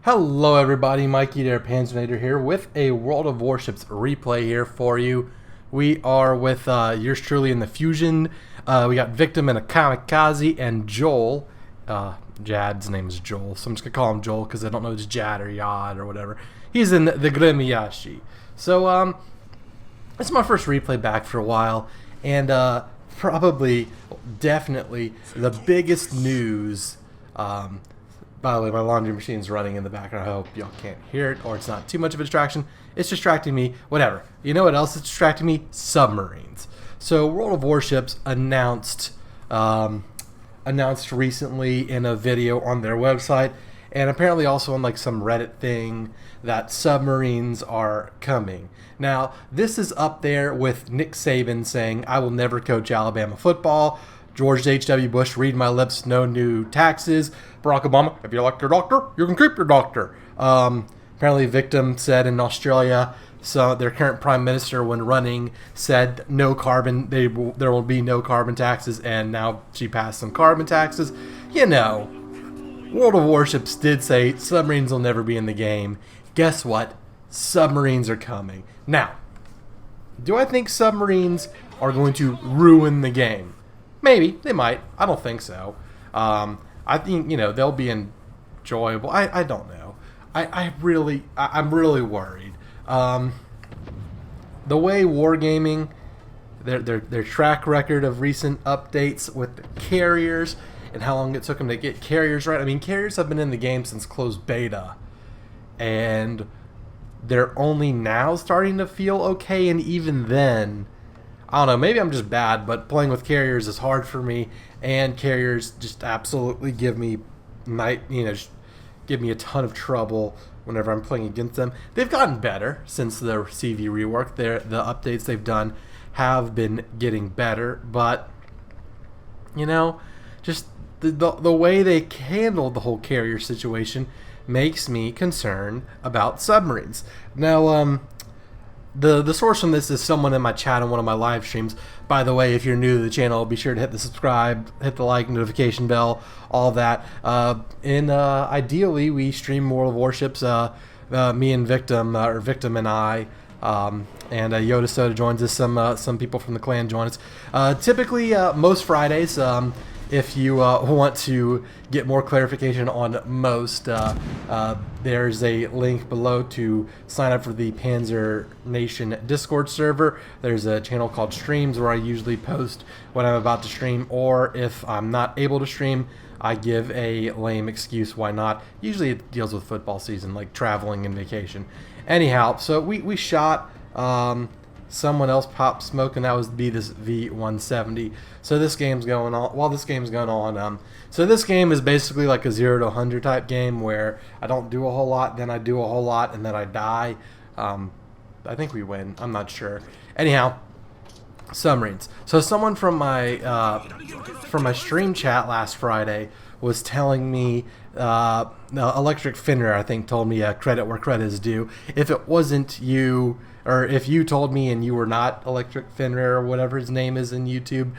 Hello everybody, Mikey there, Panzernator here with a World of Warships replay here for you. We are with yours truly in the Fusion. We got Victim and a Kamikaze and Joel. Jad's name is Joel, so I'm just going to call him Joel because I don't know if it's Jad or Yad or whatever. He's in the Grimiyashi. So, this is my first replay back for a while, and probably, definitely, the biggest news. By the way, my laundry machine's running in the background. I hope y'all can't hear it or it's not too much of a distraction. It's distracting me. Whatever. You know what else is distracting me? Submarines. So World of Warships announced recently in a video on their website, and apparently also on like some Reddit thing, that submarines are coming. Now, this is up there with Nick Saban saying, "I will never coach Alabama football." George H.W. Bush, "Read my lips, no new taxes." Barack Obama, "If you like your doctor, you can keep your doctor." Apparently, Victim said in Australia, so their current prime minister, when running, said no carbon. There will be no carbon taxes, and now she passed some carbon taxes. You know, World of Warships did say submarines will never be in the game. Guess what? Submarines are coming. Now, do I think submarines are going to ruin the game? Maybe. They might. I don't think so. I think, they'll be enjoyable. I don't know. I'm really worried. The way Wargaming, their track record of recent updates with the carriers and how long it took them to get carriers right. I mean, carriers have been in the game since closed beta, and they're only now starting to feel okay, and even then, I don't know, maybe I'm just bad, but playing with carriers is hard for me, and carriers just absolutely give me give me a ton of trouble whenever I'm playing against them. They've gotten better since the CV rework. The updates they've done have been getting better, but just the way they handled the whole carrier situation makes me concerned about submarines. Now, The source from this is someone in my chat on one of my live streams. By the way, if you're new to the channel, be sure to hit the subscribe, hit the like, notification bell, all that. Ideally, we stream World of Warships, me and Victim, or Victim and I, and Yoda Soda joins us. Some people from the clan join us. Typically, most Fridays. If you want to get more clarification on most, there's a link below to sign up for the Panzer Nation Discord server. There's a channel called Streams where I usually post when I'm about to stream, or if I'm not able to stream, I give a lame excuse why not. Usually it deals with football season, like traveling and vacation. Anyhow, so we shot... someone else popped smoke, and that was this V170. So this game's going on. While this game's going on, so this game is basically like a 0 to 100 type game where I don't do a whole lot, then I do a whole lot, and then I die. I think we win. I'm not sure. Anyhow, submarines. So someone from my stream chat last Friday was telling me, Electric Finner, I think, told me credit where credit is due. If it wasn't you, or if you told me and you were not Electric Finner or whatever his name is in YouTube,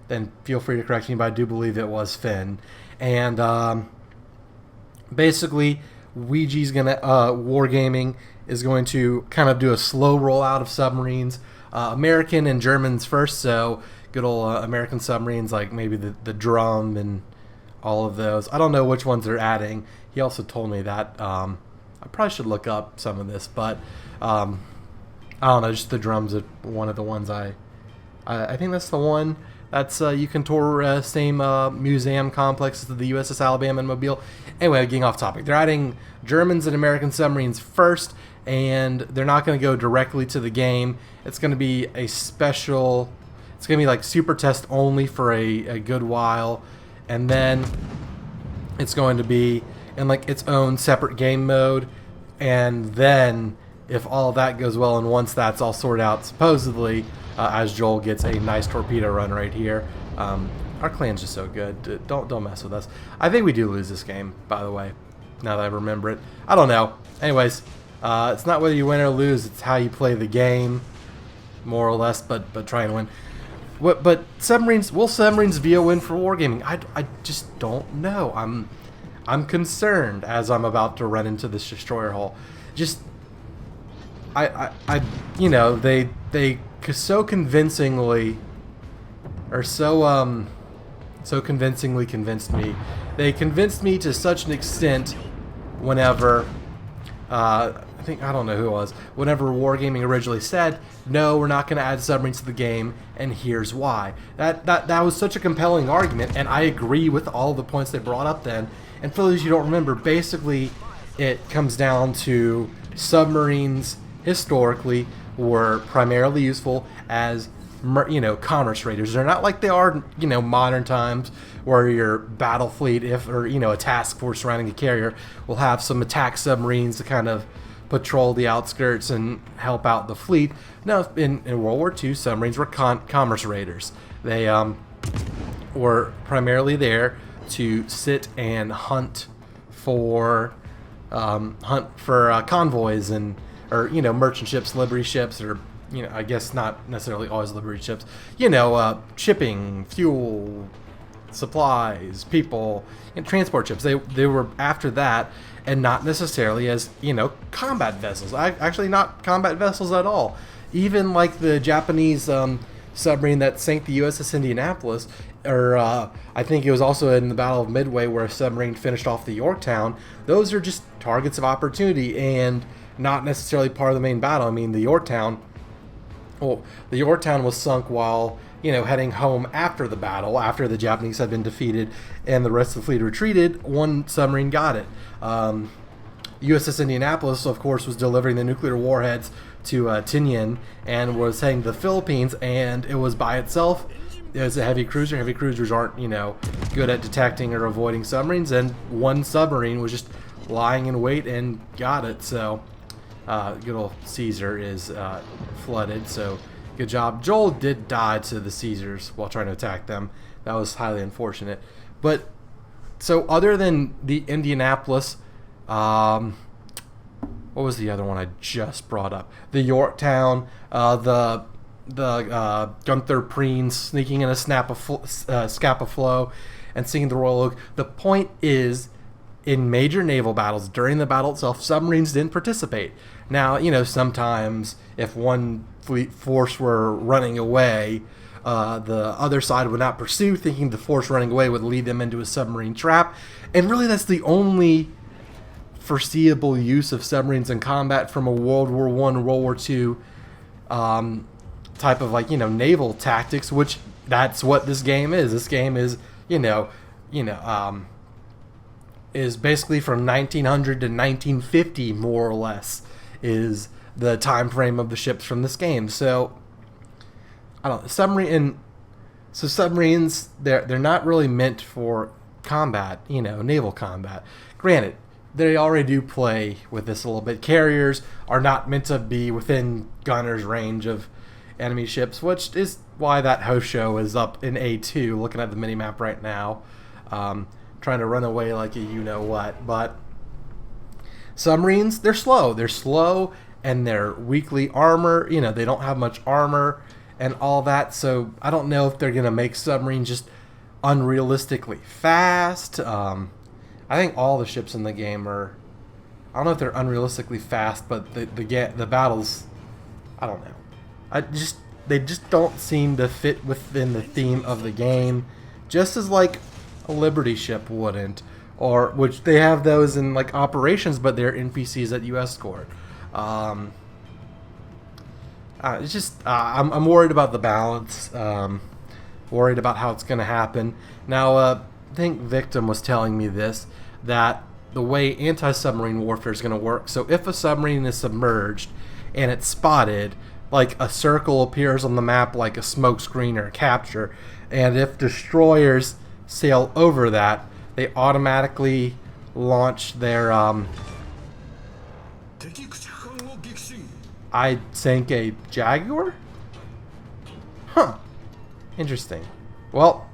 then feel free to correct me, but I do believe it was Finn. And basically, Wargaming is going to kind of do a slow rollout of submarines. American and Germans first, so good old American submarines, like maybe the Drum and all of those. I don't know which ones they're adding. He also told me that. I probably should look up some of this, but I don't know. Just the Drums are one of the ones I think that's the one that's you can tour same museum complex as the USS Alabama and Mobile. Anyway, getting off topic. They're adding Germans and American submarines first, and they're not going to go directly to the game. It's going to be a special. It's going to be like super test only for a good while, and then it's going to be in like its own separate game mode. And then if all that goes well, and once that's all sorted out, supposedly, as Joel gets a nice torpedo run right here, our clan's just so good. Don't mess with us. I think we do lose this game, by the way, now that I remember it. I don't know. Anyways, it's not whether you win or lose, it's how you play the game, more or less, but try and win. But submarines, will submarines be a win for Wargaming? I just don't know. I'm concerned as I'm about to run into this destroyer hull. Just I you know, they so convincingly, or so convincingly convinced me. They convinced me to such an extent whenever I don't know who it was, whenever Wargaming originally said, no, we're not going to add submarines to the game, and here's why. That was such a compelling argument, and I agree with all the points they brought up then. And for those you don't remember, basically it comes down to submarines historically were primarily useful as commerce raiders. They're not like they are modern times where your battle fleet, or a task force surrounding a carrier, will have some attack submarines to kind of patrol the outskirts and help out the fleet. No, in World War II, submarines were commerce raiders. They were primarily there to sit and hunt for convoys or merchant ships, liberty ships, or I guess not necessarily always liberty ships. Shipping, fuel, supplies, people, and transport ships. They were after that, and not necessarily as combat vessels. Actually, not combat vessels at all. Even like the Japanese submarine that sank the USS Indianapolis, or I think it was also in the Battle of Midway where a submarine finished off the Yorktown. Those are just targets of opportunity and not necessarily part of the main battle. I mean, the Yorktown was sunk while heading home after the battle, after the Japanese had been defeated and the rest of the fleet retreated. One submarine got it. USS Indianapolis, of course, was delivering the nuclear warheads to Tinian and was heading to the Philippines, and it was by itself. It was a heavy cruiser. Heavy cruisers aren't, good at detecting or avoiding submarines, and one submarine was just lying in wait and got it. So good old Caesar is flooded, so good job. Joel did die to the Caesars while trying to attack them. That was highly unfortunate. But so other than the Indianapolis, what was the other one I just brought up? The Yorktown, the Gunther Preen sneaking in a Scapa Flow and sinking the Royal Oak. The point is, in major naval battles during the battle itself, submarines didn't participate. Now, sometimes if one fleet force were running away, the other side would not pursue, thinking the force running away would lead them into a submarine trap. And really, that's the only foreseeable use of submarines in combat from a World War I, World War II type of naval tactics, which that's what this game is. This game is is basically from 1900 to 1950, more or less, is the time frame of the ships from this game. So submarines, they're not really meant for combat, naval combat. Granted, they already do play with this a little bit. Carriers are not meant to be within gunners' range of enemy ships, which is why that host show is up in A2, looking at the minimap right now, trying to run away like a you-know-what. But submarines, they're slow, and they're weakly armor. They don't have much armor and all that, so I don't know if they're going to make submarines just unrealistically fast. I think all the ships in the game are, I don't know if they're unrealistically fast, but the battles, I don't know. They just don't seem to fit within the theme of the game, just as like a Liberty ship wouldn't, or which they have those in like operations, but they're NPCs that you escort. It's just I'm worried about the balance, worried about how it's going to happen. Now, I think Victim was telling me this, that the way anti-submarine warfare is going to work. So if a submarine is submerged and it's spotted, like a circle appears on the map like a smoke screen or a capture, and if destroyers sail over that, they automatically launch their I sank a Jaguar? Huh. Interesting. Well,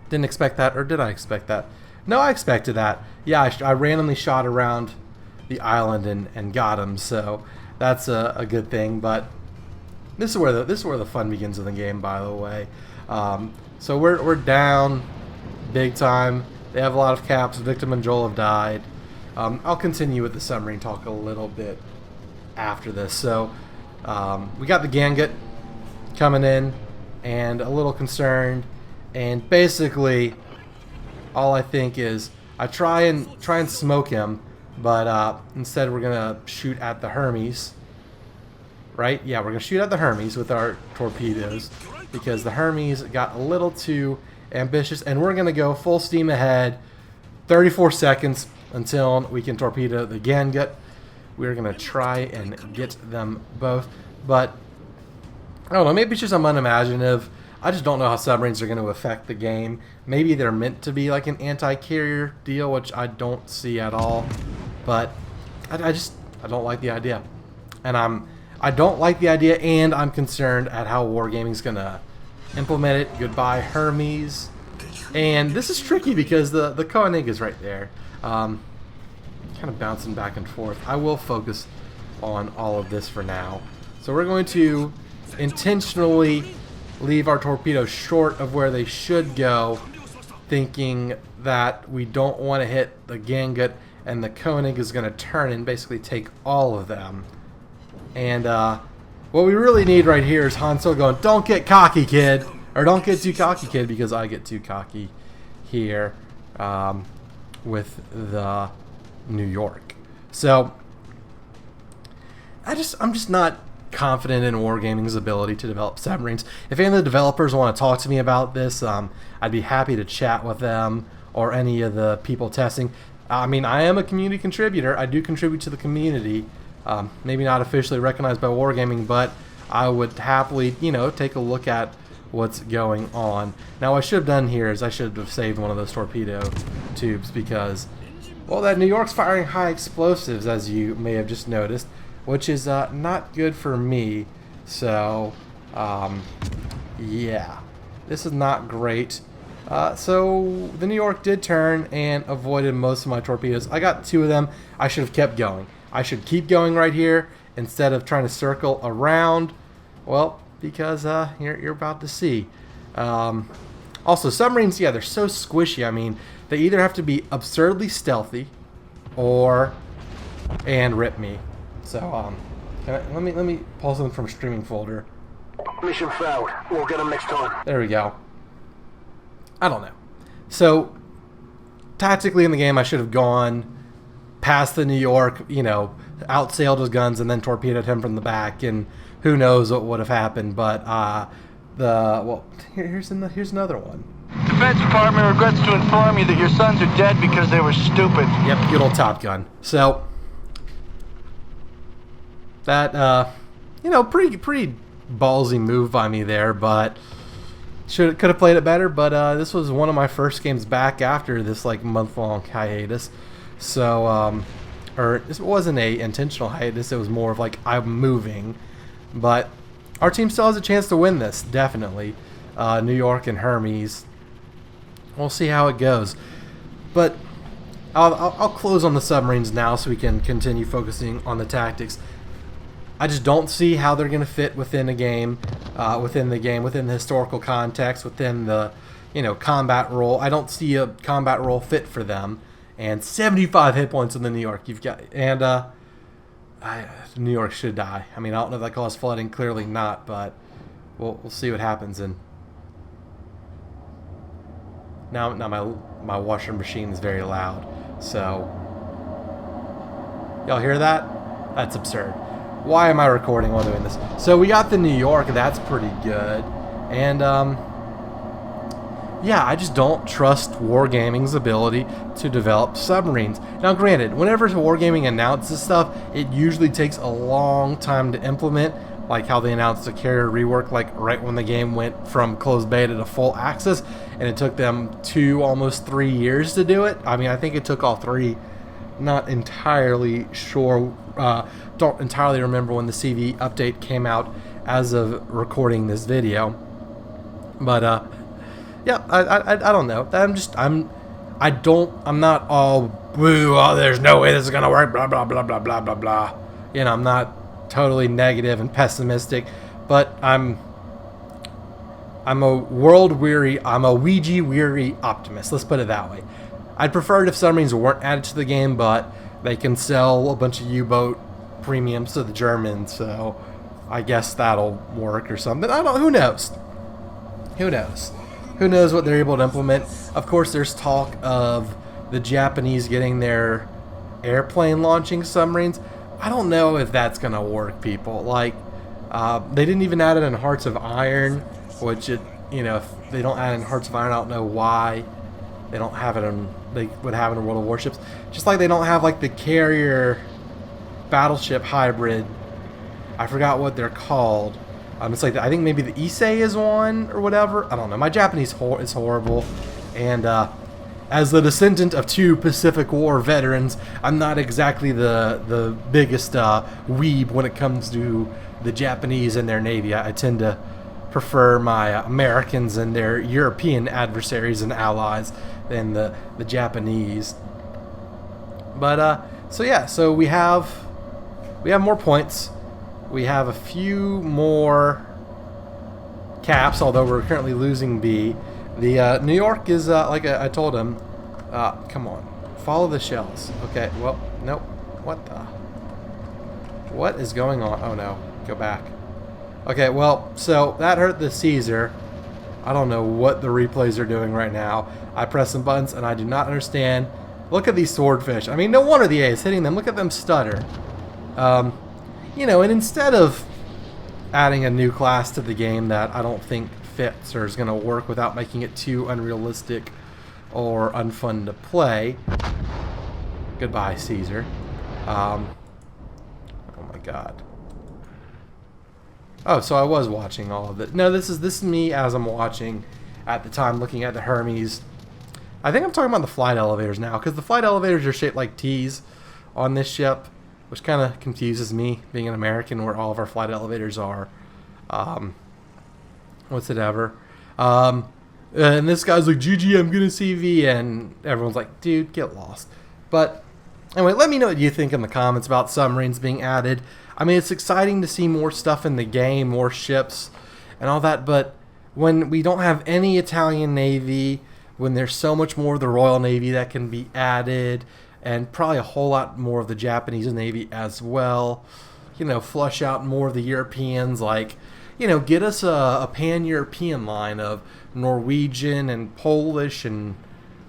didn't expect that, or did I expect that? No, I expected that. Yeah, I randomly shot around the island and got him, so that's a good thing. But this is where the fun begins in the game, by the way. So we're down big time. They have a lot of caps. Victim and Joel have died. I'll continue with the submarine talk a little bit after this. So we got the Gangut coming in, and a little concerned. And basically, all I think is I try and smoke him, but instead we're gonna shoot at the Hermes. Right? Yeah, we're gonna shoot at the Hermes with our torpedoes because the Hermes got a little too ambitious, and we're gonna go full steam ahead. 34 seconds until we can torpedo the Gangut. We're gonna try and get them both, but I don't know. Maybe it's just I'm unimaginative. I just don't know how submarines are going to affect the game. Maybe they're meant to be like an anti-carrier deal, which I don't see at all. But I don't like the idea, and I don't like the idea, and I'm concerned at how Wargaming's going to implement it. Goodbye, Hermes. And this is tricky because the Koenig is right there, kind of bouncing back and forth. I will focus on all of this for now. So we're going to intentionally leave our torpedoes short of where they should go, thinking that we don't want to hit the Gangut, and the Koenig is going to turn and basically take all of them. And what we really need right here is Han Solo going, "Don't get cocky, kid," or "Don't get too cocky, kid," because I get too cocky here with the New York. So I'm just not confident in Wargaming's ability to develop submarines. If any of the developers want to talk to me about this, I'd be happy to chat with them or any of the people testing. I mean, I am a community contributor. I do contribute to the community. Maybe not officially recognized by Wargaming, but I would happily, take a look at what's going on. Now, what I should have done here is I should have saved one of those torpedo tubes because, well, that New York's firing high explosives, as you may have just noticed, which is not good for me. So, yeah, this is not great. So the New York did turn and avoided most of my torpedoes. I got 2 of them. I should have kept going. I should keep going right here instead of trying to circle around. Well, because you're about to see. Also, submarines, yeah, they're so squishy. I mean, they either have to be absurdly stealthy and rip me. So, let me pull something from a streaming folder. Mission failed. We'll get them next time. There we go. I don't know. So, tactically in the game, I should have gone past the New York, outsailed his guns and then torpedoed him from the back, and who knows what would have happened. But here's another one. Defense Department regrets to inform you that your sons are dead because they were stupid. Yep, good old Top Gun. So that pretty ballsy move by me there, but could have played it better. But this was one of my first games back after this month-long hiatus. So or it wasn't a intentional hiatus. It was more of I'm moving. But our team still has a chance to win this, definitely. New York and Hermes. We'll see how it goes. But I'll close on the submarines now so we can continue focusing on the tactics. I just don't see how they're going to fit within the game, within the historical context, within the combat role. I don't see a combat role fit for them. And 75 hit points in the New York. New York should die. I mean, I don't know if that caused flooding. Clearly not, but we'll see what happens. And now my washer machine is very loud. So y'all hear that? That's absurd. Why am I recording while doing this? So we got the New York. That's pretty good. And yeah, I just don't trust Wargaming's ability to develop submarines. Now, granted, whenever Wargaming announces stuff, it usually takes a long time to implement, like how they announced the carrier rework, right when the game went from closed beta to full access, and it took them almost 3 years to do it. I mean, I think it took all 3. Not entirely sure. Don't entirely remember when the CV update came out as of recording this video. But yeah, I don't know. I'm not all woo. Oh, there's no way this is gonna work. Blah blah blah blah blah blah blah. I'm not totally negative and pessimistic, but I'm a world weary. I'm a Ouija weary optimist. Let's put it that way. I'd prefer it if submarines weren't added to the game, but they can sell a bunch of U-boat premiums to the Germans, so I guess that'll work or something. I don't. Who knows? Who knows? Who knows what they're able to implement? Of course, there's talk of the Japanese getting their airplane launching submarines. I don't know if that's gonna work, people. Like, they didn't even add it in Hearts of Iron, which if they don't add it in Hearts of Iron, I don't know why they don't have it in. They would have it in World of Warships, just like they don't have like the carrier battleship hybrid. I forgot what they're called. It's like I think maybe the Issei is one or whatever. I don't know. My Japanese is horrible, and as the descendant of 2 Pacific War veterans, I'm not exactly the biggest weeb when it comes to the Japanese and their navy. I tend to prefer my Americans and their European adversaries and allies than the Japanese. But so yeah, so we have more points. We have a few more caps, although we're currently losing B. The New York is like I told him. Come on, follow the shells. Okay, well, nope. What is going on? Oh no, go back. Okay, well, so that hurt the Caesar. I don't know what the replays are doing right now. I press some buttons and I do not understand. Look at these swordfish. I mean, no wonder the A is hitting them. Look at them stutter. And instead of adding a new class to the game that I don't think fits or is going to work without making it too unrealistic or unfun to play. Goodbye, Caesar. Oh my God. Oh, so I was watching all of it. No, this is me as I'm watching at the time, looking at the Hermes. I think I'm talking about the flight elevators now, because the flight elevators are shaped like T's on this ship, which kind of confuses me, being an American, where all of our flight elevators are, what's it ever. And this guy's like, GG, I'm gonna CV, and everyone's like, dude, get lost. But anyway, let me know what you think in the comments about submarines being added. I mean, it's exciting to see more stuff in the game, more ships and all that, but when we don't have any Italian Navy, when there's so much more of the Royal Navy that can be added, and probably a whole lot more of the Japanese Navy as well, flush out more of the Europeans, like, get us a pan-European line of Norwegian and Polish and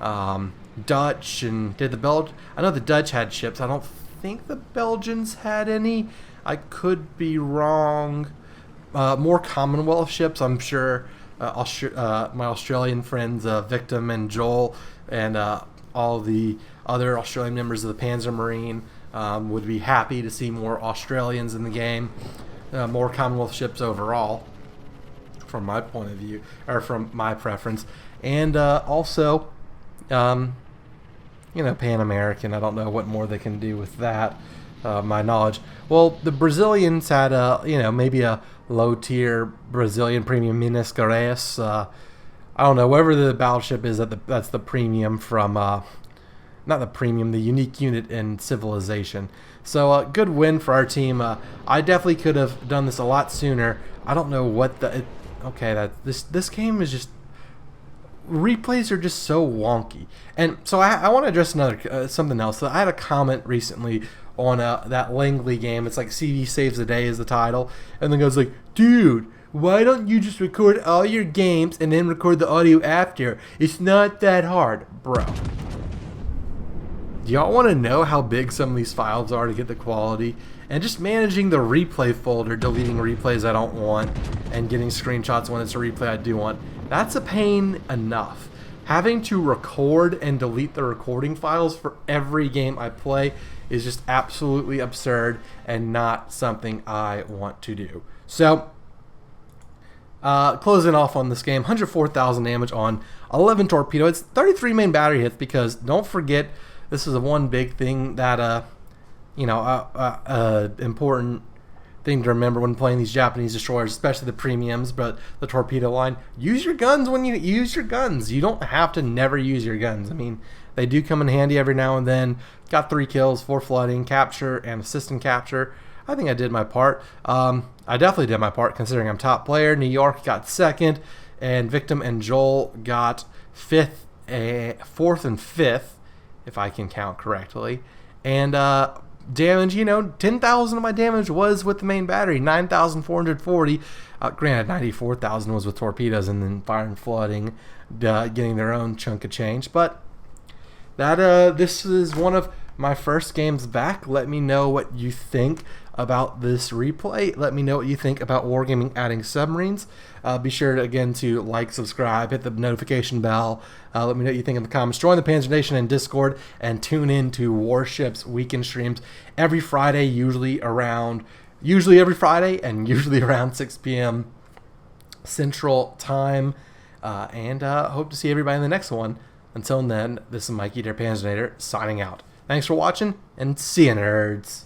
Dutch, and I know the Dutch had ships. I don't think the Belgians had any. I could be wrong. More Commonwealth ships, I'm sure. My Australian friends, Victim and Joel, and all the other Australian members of the Panzermarine would be happy to see more Australians in the game. More Commonwealth ships overall, from my point of view, or from my preference. And also, Pan American. I don't know what more they can do with that. My knowledge. Well, the Brazilians had maybe a low-tier Brazilian premium Minas Gerais. I don't know, whatever the battleship is, that's the premium from, not the premium, the unique unit in Civilization. So, good win for our team. I definitely could have done this a lot sooner. I don't know what this game is just, replays are just so wonky. And so I want to address something else. So I had a comment recently on that Langley game. It's like CD Saves the Day is the title, and the guy's like, dude, why don't you just record all your games and then record the audio after? It's not that hard, bro. Do y'all want to know how big some of these files are to get the quality? And just managing the replay folder, deleting replays I don't want, and getting screenshots when it's a replay I do want, that's a pain enough. Having to record and delete the recording files for every game I play is just absolutely absurd and not something I want to do. So, closing off on this game, 104,000 damage on 11 torpedoes, 33 main battery hits, because don't forget, this is the one big thing that, important thing to remember when playing these Japanese destroyers, especially the premiums, but the torpedo line. Use your guns when you use your guns. You don't have to never use your guns. I mean, they do come in handy every now and then. Got 3 kills, 4 flooding, capture, and assistant capture. I think I did my part. I definitely did my part considering I'm top player. New York got second, and Victim and Joel got fourth and fifth. if I can count correctly. And damage, 10,000 of my damage was with the main battery, 9,440. Granted, 94,000 was with torpedoes and then fire and flooding, getting their own chunk of change. But this is one of my first games back. Let me know what you think about this replay. Let me know what you think about Wargaming adding submarines. Be sure to, again, to like, subscribe, hit the notification bell. Let me know what you think in the comments. Join the Panzer Nation and Discord, and tune in to Warships weekend streams every Friday, usually every Friday, and usually around 6 p.m. Central Time. And hope to see everybody in the next one. Until then, this is Mikey, their Panzernator, signing out. Thanks for watching, and see you, nerds.